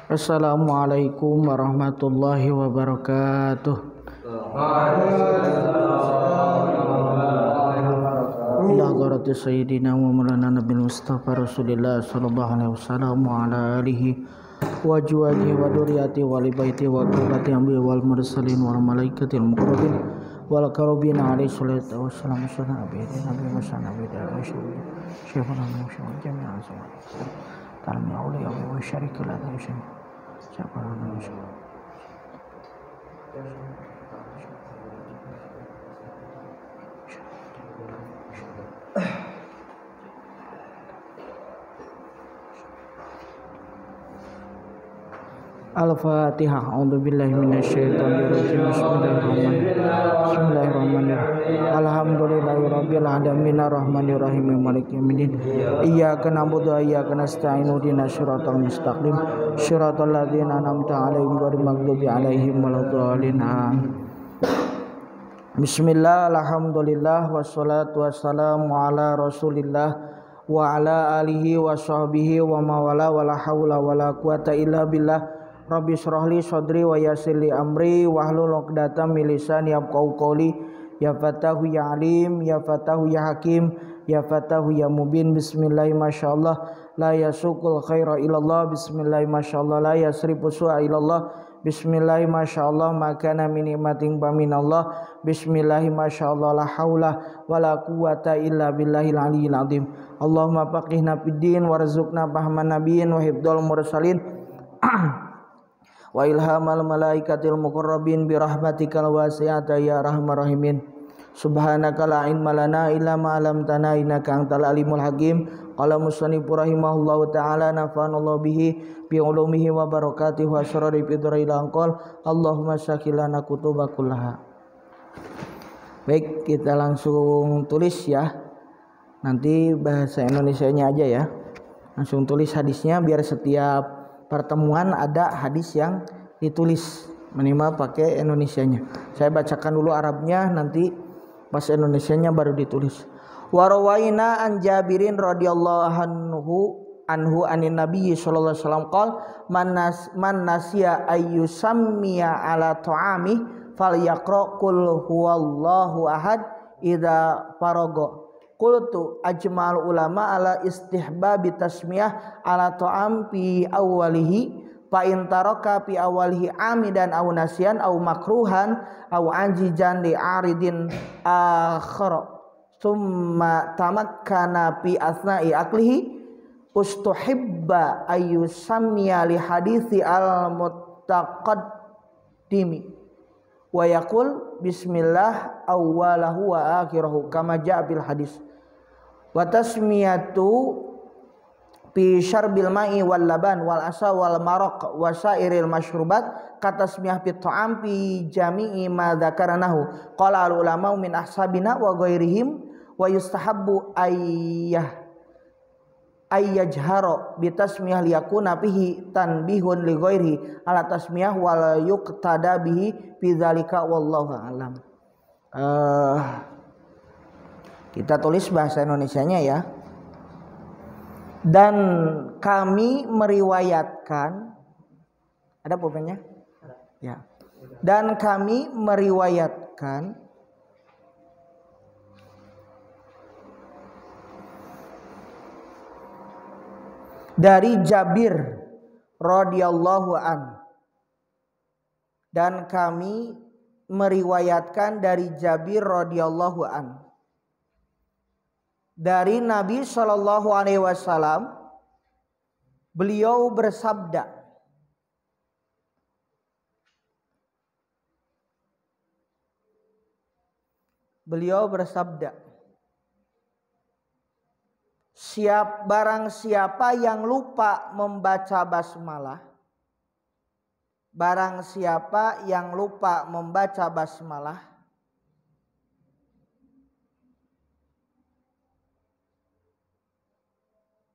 Assalamualaikum warahmatullahi wabarakatuh. Ila hadrati sayyidina wa maulana nabil mustafa rasulillah sallallahu alaihi wasallam wa ala alihi wa juwaji wa duriyati wa libaiti wa qurrati ambi wal mursalin wal malaikatil muqarrabin wal karubin alaihi salatu wassalam sallallahu alaihi wasallam syekhuna masyaallah jami'an semua tarmi auliya wa syarikil adhyam siapa namanya insyaallah. Al-Fatihah. A'udzubillahi minasyaitonirrajim. Bismillahirrahmanirrahim. Alhamdulillahirabbil alamin arrahmanirrahim maliki yaumiddin. Iyyaka na'budu wa iyyaka nasta'in ihdinas siratal mustaqim. Shiratal ladzina an'amta 'alaihim ghairil maghdubi 'alaihim waladdallin. Bismillah, alhamdulillah, wassalatu wassalamu ala rasulillah wa ala alihi wa sahbihi wa mawala wa la hawla wa la quwata illa billah. Rabbi shrahli sadri wa yassir li amri wahlul 'uqdatam min lisani yafqahu qawli. Ya Fatahu ya Alim, ya Fatahu ya Hakim, ya Fatahu ya Mubin. Bismillahi masyaallah la yasukul khaira ilallah. Bismillahi masyaallah la yasrifu su'a ilallah. Bismillahi masyaallah makana min nikmatin fa minallah. Bismillahi masyaallah la haula wala quwata illa billahil aliyyil azim. Allahumma faqihna fid din warzuqna fahman nabiyyin wa hifdzal mursalin wa ilhamal malaikatil muqarrabin bi rahmatikal wasi'ata ya arhamar rahimin. Subhanaka la ilma lana illa ma 'allamtana innaka antal alimul hakim. Qala musannif rahimahullahu taala nafa'anallahu bihi bi ulumihi wa barakatihi wa asrari fidrail anqal. Allahumma syakilana kutubakullaha. Baik, kita langsung tulis ya. Nanti bahasa Indonesianya aja ya. Langsung tulis hadisnya biar setiap pertemuan ada hadis yang ditulis, minimal pakai Indonesianya. Saya bacakan dulu Arabnya, nanti pas Indonesianya baru ditulis. Wa rawaina an Jabirin radhiyallahu anhu anin nabiyyi sallallahu alaihi wasallam qol man nasiya ayyusammiya ala ta'ami falyaqra qul huwallahu ahad idza faraga. Qultu ajmal ulama ala istihbabi tasmiyah ala ta'am fi awwalihi fa in taraka fi awwalihi amidan aw nasyan aw makruhan aw anjijan li aridin akhar summa tamakkana fi asna'i aklihi ustuhibba ayyusammiya li hadithi al muttaqaddimi wa yaqul bismillah awwalahu wa akhirahu kama ja'a bil hadis. Wa tasmiyatu fi syarbil ma'i wal laban wal asa wal maraq wa sairil masyrubat katasmiyah fi ta'am fi jami'i ma dzakarnahu. Qala al ulama min ahsabina wa ghairihim wa yustahabbu ayyajhara bi tasmiyah liyakuna fihi tanbihun li ghairihi ala tasmiyah wal yuqtada bihi fi dzalika wallahu a'lam. Kita tulis bahasa Indonesianya ya. Dan kami meriwayatkan, ada pulpennya? Ya. Dan kami meriwayatkan dari Jabir radhiyallahu an. Dan kami meriwayatkan dari Jabir radhiyallahu an. Dari Nabi sallallahu alaihi wasallam, beliau bersabda, barang siapa yang lupa membaca basmalah,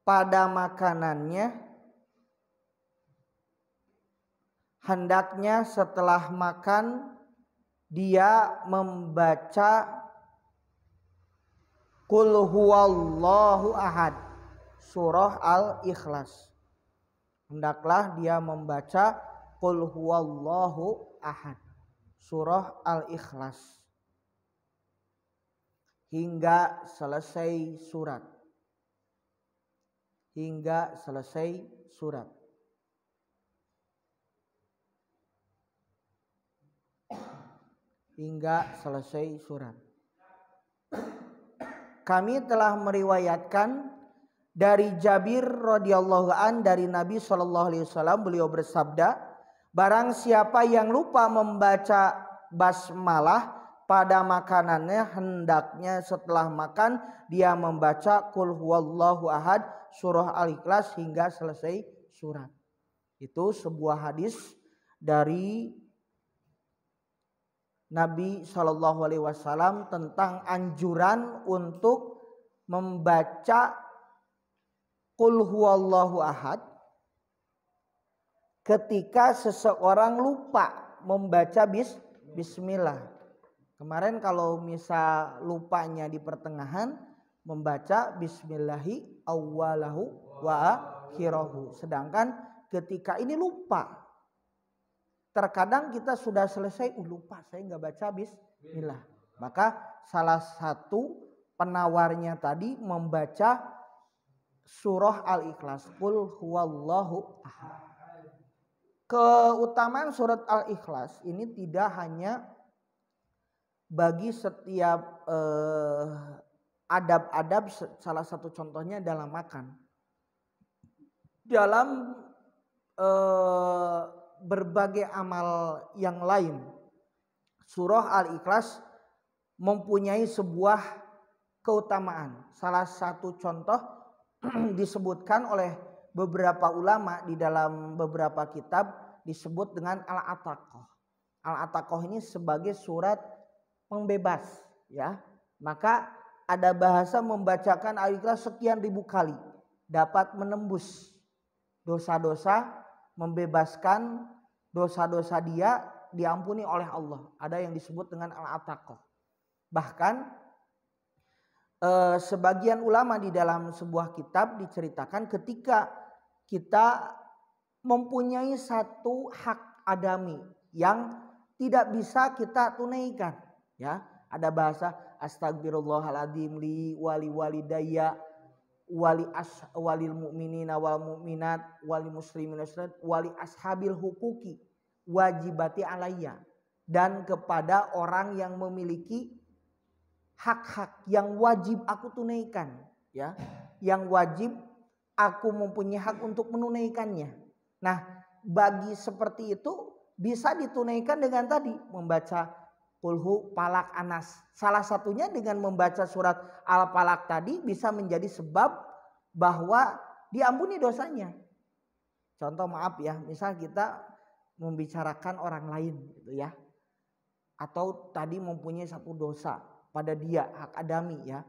pada makanannya, hendaknya setelah makan dia membaca Qul huwallahu ahad, surah Al-Ikhlas. hendaklah dia membaca Qul huwallahu ahad, surah Al-Ikhlas, hingga selesai surat. Hingga selesai surat. Hingga selesai surat. Kami telah meriwayatkan dari Jabir radhiyallahu an dari Nabi SAW, beliau bersabda, barang siapa yang lupa membaca basmalah pada makanannya, hendaknya setelah makan dia membaca Qul huwallahu ahad, surah Al-Ikhlas hingga selesai surat. Itu sebuah hadis dari Nabi SAW tentang anjuran untuk membaca Qul huwallahu ahad ketika seseorang lupa membaca bismillah. Kemarin kalau misal lupanya di pertengahan membaca bismillahi awwalahu wa akhirahu. Sedangkan ketika ini lupa. Terkadang kita sudah selesai, lupa saya nggak baca bismillah. Maka salah satu penawarnya tadi membaca surah Al-Ikhlas, Qul huwallahu ahad. Keutamaan surat Al-Ikhlas ini tidak hanya bagi setiap adab-adab, salah satu contohnya dalam makan. Dalam berbagai amal yang lain, surah Al-Ikhlas mempunyai sebuah keutamaan. Salah satu contoh disebutkan oleh beberapa ulama di dalam beberapa kitab disebut dengan Al-Ataqah. Al-Ataqah ini sebagai surat pembebas, ya. Maka ada bahasa membacakan Al-Ikhlas sekian ribu kali dapat menembus dosa-dosa, membebaskan dosa-dosa dia, diampuni oleh Allah. Ada yang disebut dengan Al-Ataqah. Bahkan sebagian ulama di dalam sebuah kitab diceritakan ketika kita mempunyai satu hak adami yang tidak bisa kita tunaikan, ya. Ada bahasa astagfirullahaladzim li wali walidayya walil mu'minina wal mu'minat wali muslimin wali ashabil hukuki wajibati alayya, dan kepada orang yang memiliki hak-hak yang wajib aku tunaikan, ya, yang wajib aku mempunyai hak untuk menunaikannya. Nah, bagi seperti itu bisa ditunaikan dengan tadi membaca Qulhu Falak Anas. Salah satunya dengan membaca surat Al-Falak tadi bisa menjadi sebab bahwa diampuni dosanya. Contoh maaf ya, misal kita membicarakan orang lain gitu ya. Atau tadi mempunyai satu dosa pada dia, hak adami ya.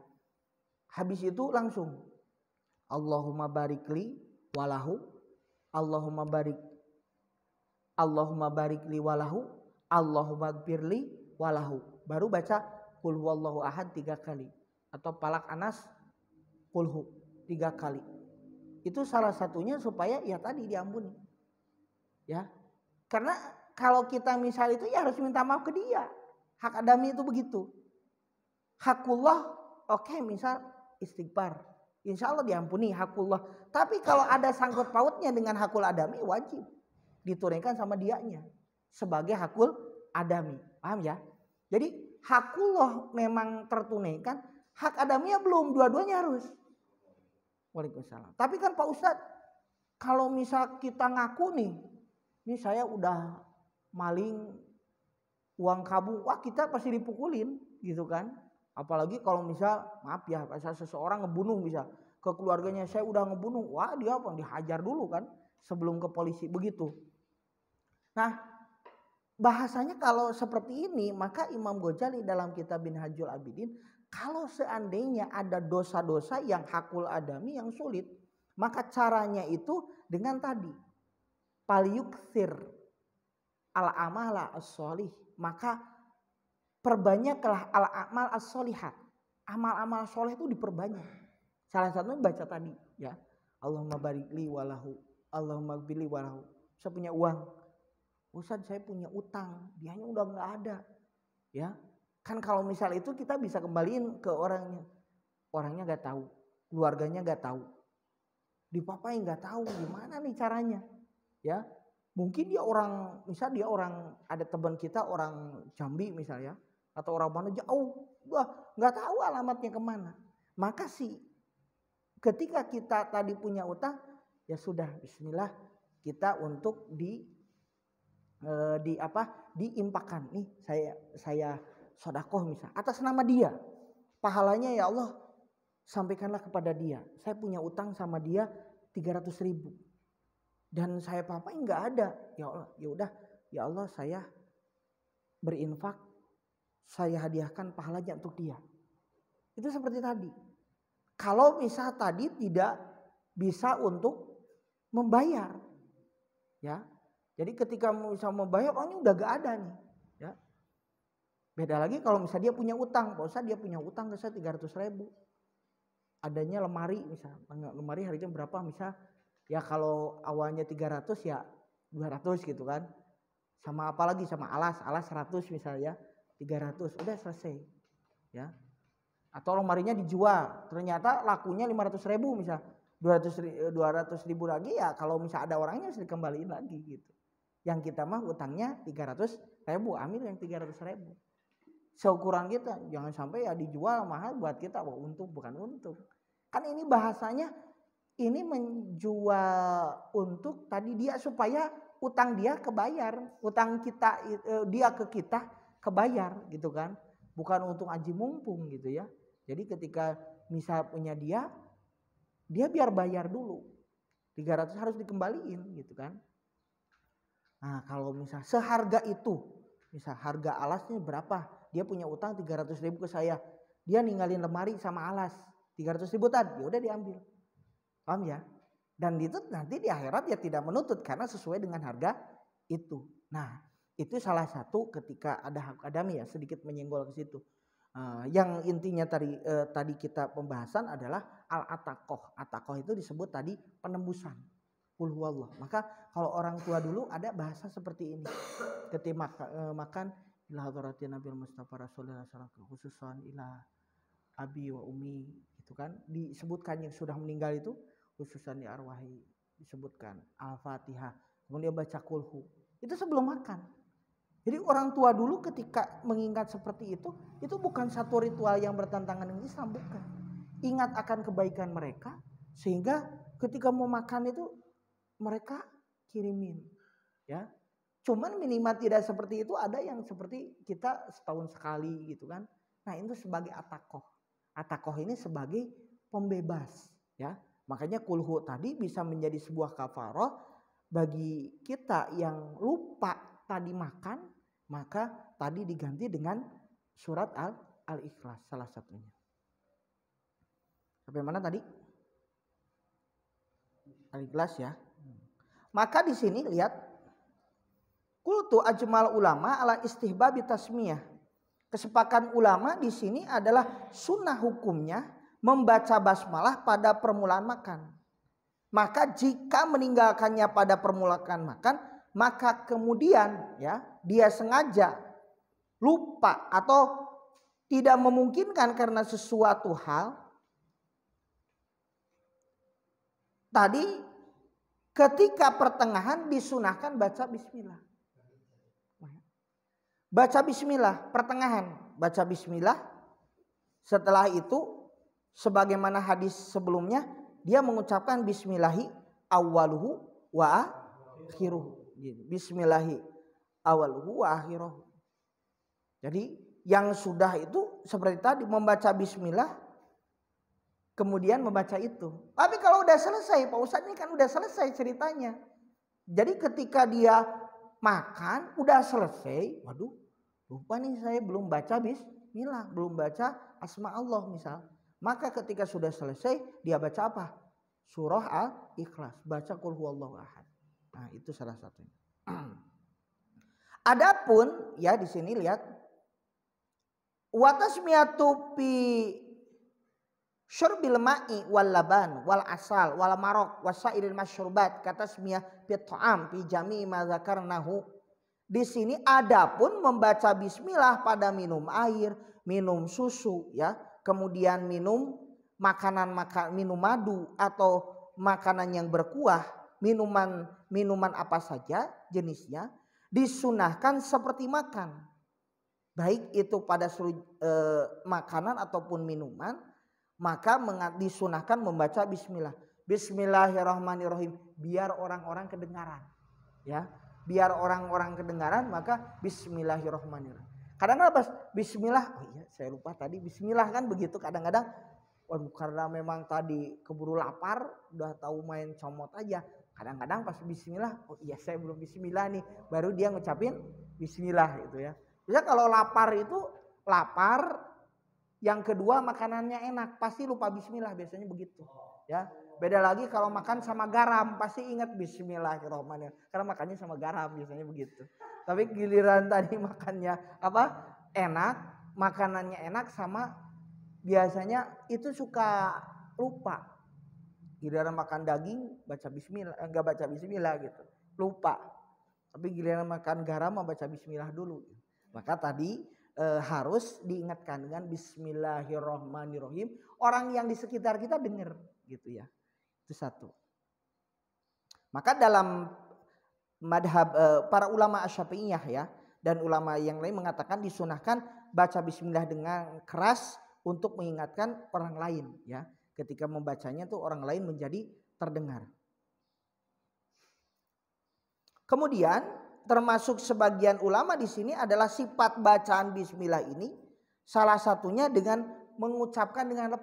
Habis itu langsung Allahumma barikli walahu, Allahumma barikli walahu, Allahumma gfirli walahu. Baru baca Qul huwallahu ahad 3 kali atau Falak Anas Qulhu 3 kali. Itu salah satunya supaya ya tadi diampuni. Ya. Karena kalau kita misal itu ya harus minta maaf ke dia. Hak adami itu begitu. Hakullah oke, misal istighfar, insya Allah diampuni hakullah. Tapi kalau ada sangkut pautnya dengan hakul adami, wajib ditunaikan sama dianya sebagai hakul adami. Paham ya? Jadi hakullah memang tertunaikan, hak adaminya belum, dua-duanya harus. Waalaikumsalam. Tapi kan Pak Ustadz, kalau misal kita ngaku nih, ini saya udah maling uang kabung, wah kita pasti dipukulin gitu kan. Apalagi kalau misal, maaf ya, misal seseorang ngebunuh bisa ke keluarganya, saya udah ngebunuh, wah dia apa? Dihajar dulu kan sebelum ke polisi, begitu. Nah, bahasanya kalau seperti ini, maka Imam Ghazali dalam kitab Minhajul Abidin, kalau seandainya ada dosa-dosa yang hakul adami yang sulit, maka caranya itu dengan tadi palyukthir al-amala as-sholih, maka perbanyaklah al-amal as-sholihat. Amal-amal soleh itu diperbanyak. Salah satunya baca tadi ya. Allahumma barikli walahu, Allahumma gfirli walahu. Saya punya uang. Ustaz, saya punya utang, dianya udah nggak ada. Ya, kan kalau misal itu kita bisa kembaliin ke orangnya. Orangnya nggak tahu, keluarganya nggak tahu, dipapain nggak tahu gimana nih caranya. Ya, mungkin dia orang, misal dia orang, ada teman kita orang Jambi misalnya, atau orang mana jauh, wah nggak tahu alamatnya kemana. Maka sih, ketika kita tadi punya utang, ya sudah, Bismillah kita untuk diimpakkan nih, saya sodakoh misal atas nama dia, pahalanya ya Allah sampaikanlah kepada dia, saya punya utang sama dia 300.000 dan saya papain nggak ada, ya Allah, ya udah, ya Allah saya berinfak, saya hadiahkan pahalanya untuk dia. Itu seperti tadi. Kalau misal tadi tidak bisa untuk membayar, ya. Jadi ketika bisa membayar orangnya udah gak ada nih, ya. Beda lagi kalau misalnya dia punya utang, Pak Ustaz dia punya utang ke saya 300.000. Adanya lemari misal, lemari harganya berapa misal, ya kalau awalnya 300 ya 200 gitu kan. Sama apa lagi, sama alas 100 misalnya, 300 udah selesai, ya. Atau lemarinya dijual, ternyata lakunya 500.000 misal, 200.000 lagi ya kalau misal ada orangnya harus dikembaliin lagi gitu. Yang kita mah utangnya 300.000, ambil yang 300.000. Seukuran kita, jangan sampai ya dijual mahal buat kita, wah untung bukan untung. Kan ini bahasanya ini menjual untuk tadi dia supaya utang dia kebayar, utang kita dia ke kita kebayar gitu kan. Bukan untung aji mumpung gitu ya. Jadi ketika misal punya dia biar bayar dulu. 300 harus dikembaliin gitu kan. Nah kalau misal seharga itu, misal harga alasnya berapa, dia punya utang 300.000 ke saya, dia ninggalin lemari sama alas 300.000 tadi, ya udah diambil, paham ya? Dan itu nanti di akhirat ya tidak menuntut karena sesuai dengan harga itu. Nah itu salah satu ketika ada hak adami ya, sedikit menyenggol ke situ. Yang intinya tadi kita pembahasan adalah al-ataqoh. Ataqoh itu disebut tadi penembusan. Qul huwallah. Maka kalau orang tua dulu ada bahasa seperti ini. Ketika makan ila hadratin Nabi Mustafa Rasulullah sallallahu khususan ila abi wa umi gitu kan. Disebutkan yang sudah meninggal itu khususan di arwahi, disebutkan Al-Fatihah. Kemudian baca kulhu. Itu sebelum makan. Jadi orang tua dulu ketika mengingat seperti itu bukan satu ritual yang bertentangan dengan Islam, bukan. Ingat akan kebaikan mereka sehingga ketika mau makan itu mereka kirimin, ya. Cuman minimal tidak seperti itu, ada yang seperti kita setahun sekali gitu kan. Nah itu sebagai atakoh. Atakoh ini sebagai pembebas, ya. Makanya kulhu tadi bisa menjadi sebuah kafaroh bagi kita yang lupa tadi makan, maka tadi diganti dengan surat Al-Ikhlas salah satunya. Sampai mana tadi? Al-Ikhlas ya. Maka di sini lihat, qultu ajmal ulama ala istihbabi tasmiyah. Kesepakatan ulama di sini adalah sunnah hukumnya membaca basmalah pada permulaan makan. Maka jika meninggalkannya pada permulaan makan, maka kemudian ya dia sengaja lupa atau tidak memungkinkan karena sesuatu hal tadi, ketika pertengahan disunahkan baca bismillah. Baca bismillah pertengahan, baca bismillah. Setelah itu sebagaimana hadis sebelumnya dia mengucapkan bismillahi awwaluhu wa akhiruhu. Bismillahi awwaluhu wa akhiruhu. Jadi yang sudah itu seperti tadi membaca bismillah kemudian membaca itu. Tapi kalau udah selesai, Pak Ustadz ini kan udah selesai ceritanya. Jadi ketika dia makan udah selesai, waduh lupa nih saya belum baca bismillah, belum baca asma Allah misal. Maka ketika sudah selesai dia baca apa? Surah Al-Ikhlas, baca qul huwallahu ahad. Nah itu salah satunya. Adapun ya di sini lihat wa tasmiyatu fi syurbil ma'i wal laban wal asal wal marok wasairil masyrubat kata tasmiyah fi ta'am fi jami'i ma dzakarnahu. Di sini adapun membaca bismillah pada minum air, minum susu ya, kemudian minum minum madu atau makanan yang berkuah, minuman apa saja jenisnya disunahkan seperti makan. Baik itu pada makanan ataupun minuman, maka disunahkan membaca bismillah. Bismillahirrahmanirrahim biar orang-orang kedengaran. Ya, biar orang-orang kedengaran maka bismillahirrahmanirrahim. Kadang-kadang pas bismillah, oh iya saya lupa tadi bismillah kan begitu kadang-kadang. Waduh karena memang tadi keburu lapar, udah tahu main comot aja. Kadang-kadang pas bismillah, oh iya saya belum bismillah nih, baru dia ngucapin bismillah gitu ya. Bisa kalau lapar itu lapar, yang kedua makanannya enak, pasti lupa bismillah biasanya begitu. Ya, beda lagi kalau makan sama garam, pasti ingat bismillahirrahmanirrahim. Karena makannya sama garam biasanya begitu. Tapi giliran tadi makannya apa? Enak, makanannya enak sama biasanya itu suka lupa. Giliran makan daging baca bismillah, enggak baca bismillah gitu. Lupa. Tapi giliran makan garam baca bismillah dulu. Maka tadi harus diingatkan dengan bismillahirrahmanirrahim. Orang yang di sekitar kita dengar gitu ya. Itu satu. Maka dalam madhab para ulama Asy-Syafi'iyah ya dan ulama yang lain mengatakan disunahkan baca bismillah dengan keras untuk mengingatkan orang lain ya. Ketika membacanya tuh orang lain menjadi terdengar. Kemudian termasuk sebagian ulama di sini adalah sifat bacaan bismillah ini salah satunya dengan mengucapkan dengan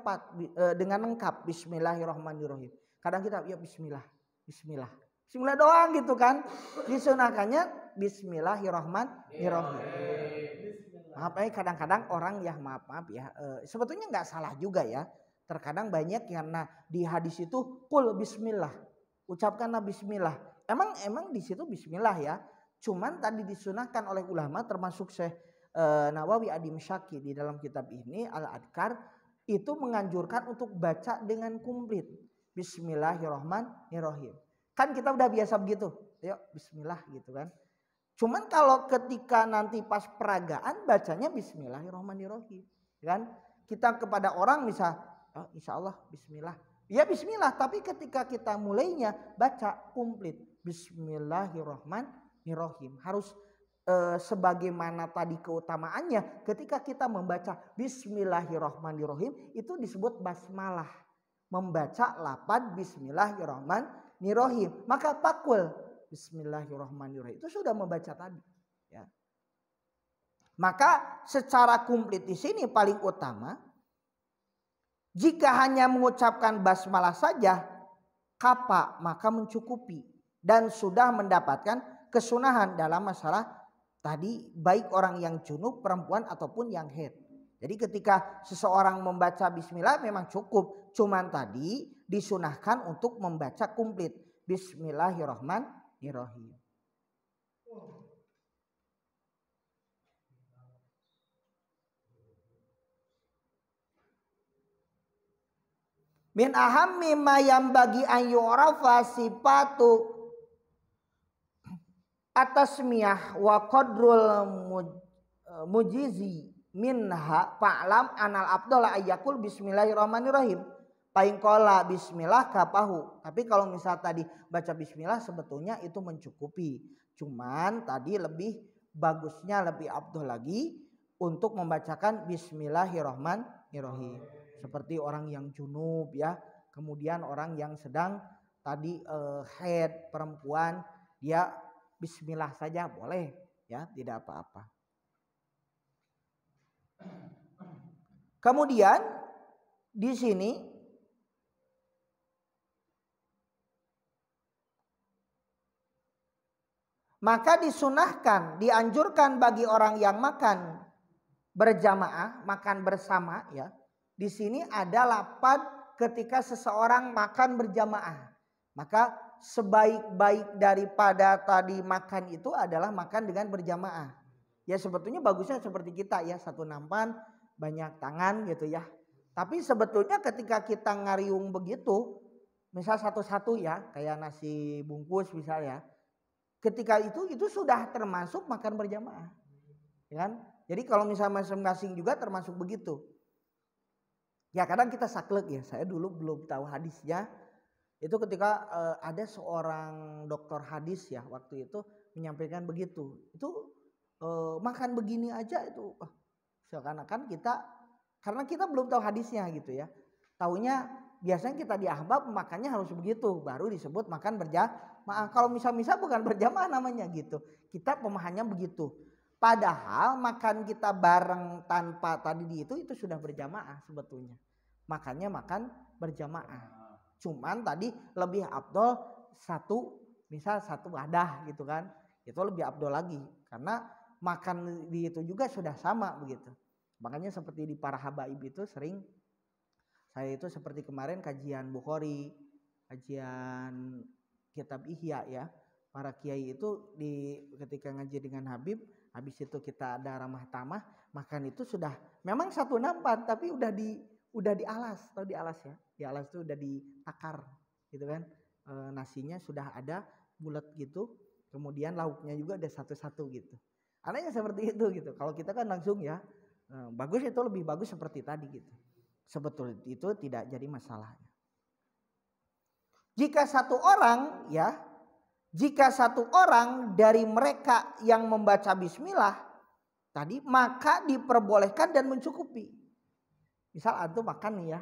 dengan lengkap bismillahirrahmanirrahim. Kadang kita ya bismillah, bismillah. Bismillah doang gitu kan. Disunahkannya bismillahirrahmanirrahim. Maaf ya kadang-kadang orang ya maaf ya sebetulnya nggak salah juga ya. Terkadang banyak yang di hadis itu qul bismillah. Ucapkanlah bismillah. Emang di situ bismillah ya. Cuman tadi disunahkan oleh ulama termasuk Syekh Nawawi Ad-Dimsyaqi di dalam kitab ini Al-Adhkar itu menganjurkan untuk baca dengan komplit. Bismillahirrahmanirrahim. Kan kita udah biasa begitu. Yuk bismillah gitu kan. Cuman kalau ketika nanti pas peragaan bacanya bismillahirrahmanirrahim. Kan? Kita kepada orang misal oh, insya Allah bismillah. Ya bismillah tapi ketika kita mulainya baca komplit. Bismillahirrahmanirrahim. Harus sebagaimana tadi keutamaannya ketika kita membaca bismillahirrahmanirrahim itu disebut basmalah. Membaca lafaz bismillahirrahmanirrahim. Maka pakul bismillahirrahmanirrahim. Itu sudah membaca tadi. Ya. Maka secara komplit di sini paling utama jika hanya mengucapkan basmalah saja kapa maka mencukupi dan sudah mendapatkan kesunahan dalam masalah tadi baik orang yang junub, perempuan ataupun yang haid. Jadi ketika seseorang membaca bismillah memang cukup. Cuman tadi disunahkan untuk membaca komplit. Bismillahirrahmanirrahim. Min ahammi ma yang bagi an yu'rafa sifatu atasmiyah wa qadrul mujizi minha fa'lam anal afdhala ayyakul bismillahirrahmanirrahim. Paling qala bismillah kapahu. Tapi kalau misal tadi baca bismillah sebetulnya itu mencukupi. Cuman tadi lebih bagusnya lebih afdal lagi untuk membacakan bismillahirrahmanirrahim. Seperti orang yang junub ya. Kemudian orang yang sedang tadi haid perempuan dia bismillah saja boleh ya tidak apa-apa. Kemudian di sini maka disunahkan dianjurkan bagi orang yang makan berjamaah makan bersama ya. Di sini ada lafaz ketika seseorang makan berjamaah. Maka sebaik-baik daripada tadi makan itu adalah makan dengan berjamaah. Ya sebetulnya bagusnya seperti kita ya satu nampan banyak tangan gitu ya. Tapi sebetulnya ketika kita ngariung begitu, misal satu-satu ya, kayak nasi bungkus misalnya, ketika itu sudah termasuk makan berjamaah, ya kan? Jadi kalau misalnya masing-masing juga termasuk begitu. Ya kadang kita saklek ya, saya dulu belum tahu hadisnya. Itu ketika ada seorang dokter hadis ya waktu itu menyampaikan begitu. Itu makan begini aja itu seakan-akan kita, karena kita belum tahu hadisnya gitu ya. Taunya biasanya kita di ahbab makannya harus begitu, baru disebut makan berjamaah. Kalau misal-misal bukan berjamaah namanya gitu. Kita pemahamannya begitu. Padahal makan kita bareng tanpa tadi itu sudah berjamaah sebetulnya. Makannya makan berjamaah. Cuman tadi lebih afdol misal satu wadah gitu kan. Itu lebih afdol lagi karena makan di itu juga sudah sama begitu. Makanya seperti di para habaib itu sering saya itu seperti kemarin kajian Bukhari, kajian kitab Ihya ya. Para kiai itu ketika ngaji dengan Habib, habis itu kita ada ramah tamah, makan itu sudah memang satu nampan tapi udah di alas, tahu di alas ya. Di alas itu udah ditakar gitu kan. Nasinya sudah ada bulat gitu. Kemudian lauknya juga ada satu-satu gitu. Anehnya seperti itu gitu. Kalau kita kan langsung ya, bagus itu lebih bagus seperti tadi gitu. Sebetulnya itu tidak jadi masalah. Jika satu orang dari mereka yang membaca bismillah tadi, maka diperbolehkan dan mencukupi. Misal antum makan nih ya,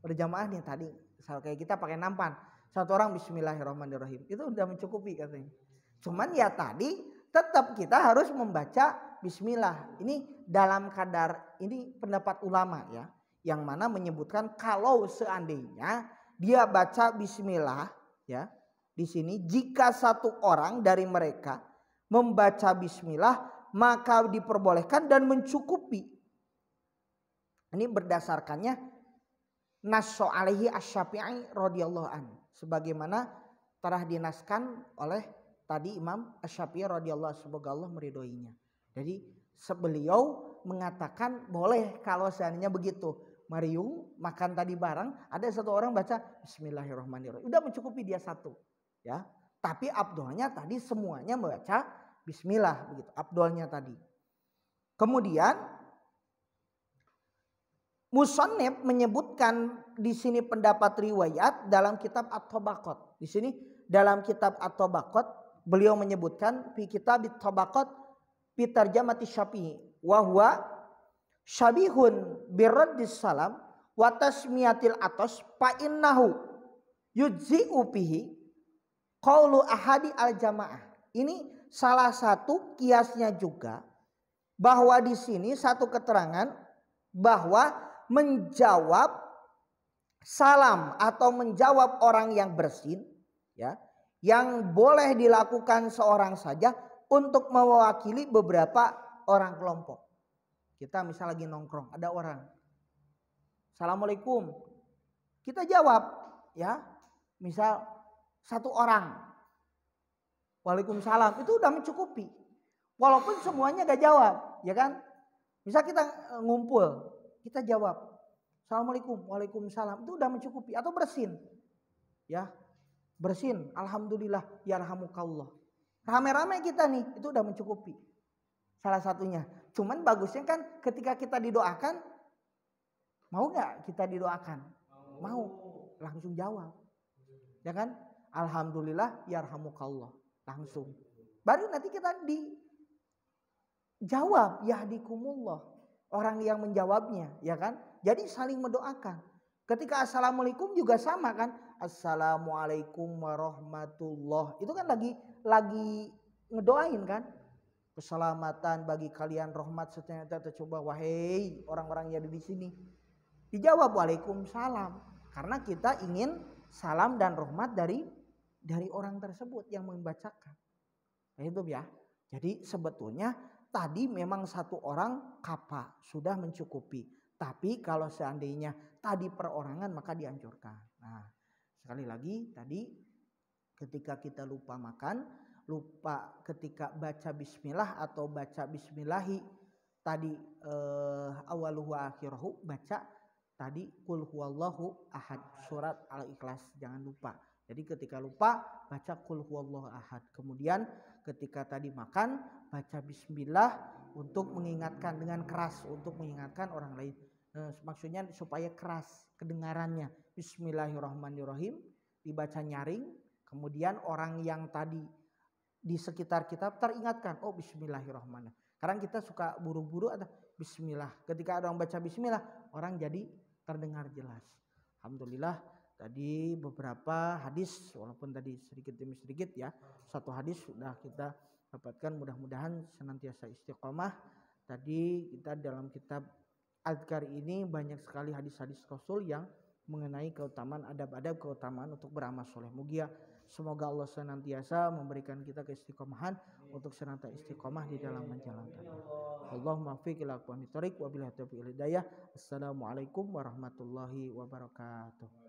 berjamaah nih tadi, misal kayak kita pakai nampan, satu orang bismillahirrahmanirrahim, itu udah mencukupi katanya. Cuman ya tadi tetap kita harus membaca bismillah. Ini dalam kadar, ini pendapat ulama ya, yang mana menyebutkan kalau seandainya dia baca bismillah ya, di sini jika satu orang dari mereka membaca bismillah maka diperbolehkan dan mencukupi. Ini berdasarkannya nasso alaihi asy-Syafi'i radhiyallahu an, sebagaimana telah dinaskan oleh tadi Imam Asy-Syafi'i radhiyallahu, semoga Allah meridhoinya. Jadi beliau mengatakan boleh kalau seandainya begitu. Mariung makan tadi bareng, ada satu orang baca bismillahirrahmanirrahim, udah mencukupi dia satu ya. Tapi abdolnya tadi semuanya membaca bismillah begitu, abdolnya tadi. Kemudian Musannif menyebutkan di sini pendapat riwayat dalam kitab At-Tabaqat. Di sini dalam kitab At-Tabaqat beliau menyebutkan fi kitab At-Tabaqat fi tarjamati Syafi'i wa huwa syabihun birraddis salam wa tasmiyatil atas fa innahu yujzi'u bihi qaulu ahadi al jamaah. Ini salah satu kiasnya juga bahwa di sini satu keterangan bahwa menjawab salam atau menjawab orang yang bersin ya, yang boleh dilakukan seorang saja untuk mewakili beberapa orang kelompok. Kita misal lagi nongkrong, ada orang Assalamualaikum, kita jawab ya, misal satu orang Waalaikumsalam, itu udah mencukupi. Walaupun semuanya gak jawab, ya kan? Misal kita ngumpul, kita jawab Assalamualaikum, Waalaikumsalam, itu udah mencukupi. Atau bersin, ya, bersin, Alhamdulillah, yarhamukallah. Rame-rame kita nih, itu udah mencukupi. Salah satunya. Cuman bagusnya kan ketika kita didoakan, mau gak kita didoakan? Mau. Langsung jawab. Ya kan? Alhamdulillah, yarhamukallah. Langsung. Baru nanti kita dijawab, yahdikumullah. Orang yang menjawabnya, ya kan? Jadi saling mendoakan. Ketika assalamualaikum juga sama kan? Assalamualaikum warahmatullah. Itu kan lagi ngedoain kan? Keselamatan bagi kalian, rahmat serta tercoba, wahai orang-orang yang ada di sini. Dijawab waalaikumsalam, karena kita ingin salam dan rahmat dari orang tersebut yang membacakan. Nah, itu ya. Jadi sebetulnya tadi memang satu orang kapa sudah mencukupi. Tapi kalau seandainya tadi perorangan maka dianjurkan. Nah, sekali lagi tadi ketika kita lupa makan, lupa ketika baca bismillah atau baca bismillahi tadi awaluhu akhirahu, baca tadi qul huwallahu ahad, surat Al-Ikhlas, jangan lupa. Jadi ketika lupa baca qul huwallahu ahad. Kemudian ketika tadi makan baca bismillah untuk mengingatkan dengan keras, untuk mengingatkan orang lain. Maksudnya supaya keras kedengarannya. Bismillahirrahmanirrahim dibaca nyaring. Kemudian orang yang tadi di sekitar kita teringatkan, oh bismillahirrahmanirrahim. Kadang kita suka buru-buru ada bismillah. Ketika ada orang baca bismillah, orang jadi terdengar jelas. Alhamdulillah tadi beberapa hadis, walaupun tadi sedikit demi sedikit ya, satu hadis sudah kita dapatkan, mudah-mudahan senantiasa istiqomah. Tadi kita dalam kitab Adhkar ini banyak sekali hadis-hadis Rasul yang mengenai keutamaan, adab-adab keutamaan untuk beramal soleh. Mugia semoga Allah senantiasa memberikan kita keistiqomahan untuk senantiasa istiqomah di dalam menjalankannya. Allahumma fiq ila aqwamit thoriq wa billahi taufiq wal hidayah. Assalamualaikum warahmatullahi wabarakatuh.